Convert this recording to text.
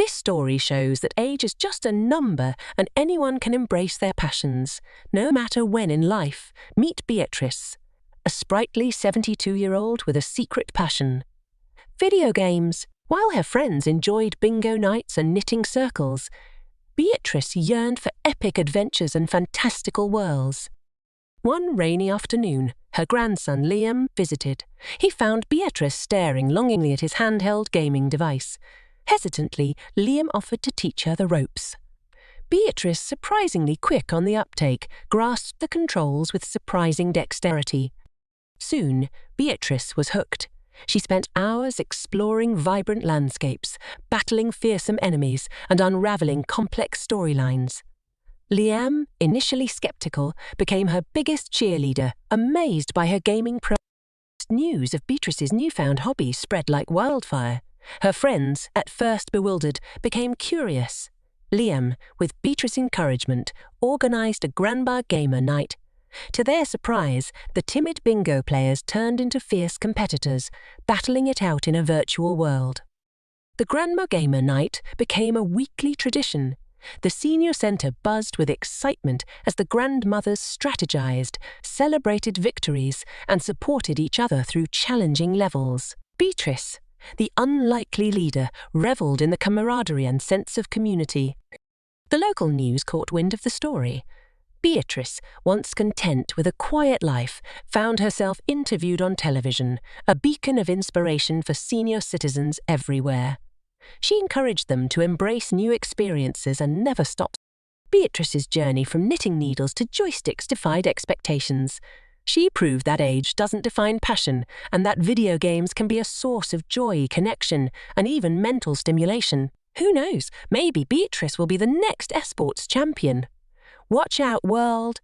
This story shows that age is just a number and anyone can embrace their passions, no matter when in life. Meet Beatrice, a sprightly 72-year-old with a secret passion: video games. While her friends enjoyed bingo nights and knitting circles, Beatrice yearned for epic adventures and fantastical worlds. One rainy afternoon, her grandson Liam visited. He found Beatrice staring longingly at his handheld gaming device. Hesitantly, Liam offered to teach her the ropes. Beatrice, surprisingly quick on the uptake, grasped the controls with surprising dexterity. Soon, Beatrice was hooked. She spent hours exploring vibrant landscapes, battling fearsome enemies, and unraveling complex storylines. Liam, initially skeptical, became her biggest cheerleader, amazed by her gaming prowess. News of Beatrice's newfound hobby spread like wildfire. Her friends, at first bewildered, became curious. Liam, with Beatrice's encouragement, organized a Grandma Gamer night. To their surprise, the timid bingo players turned into fierce competitors, battling it out in a virtual world. The Grandma Gamer night became a weekly tradition. The senior centre buzzed with excitement as the grandmothers strategized, celebrated victories, and supported each other through challenging levels. Beatrice, the unlikely leader, revelled in the camaraderie and sense of community. The local news caught wind of the story. Beatrice, once content with a quiet life, found herself interviewed on television, a beacon of inspiration for senior citizens everywhere. She encouraged them to embrace new experiences and never stop. Beatrice's journey from knitting needles to joysticks defied expectations. She proved that age doesn't define passion, and that video games can be a source of joy, connection, and even mental stimulation. Who knows, maybe Beatrice will be the next esports champion. Watch out, world!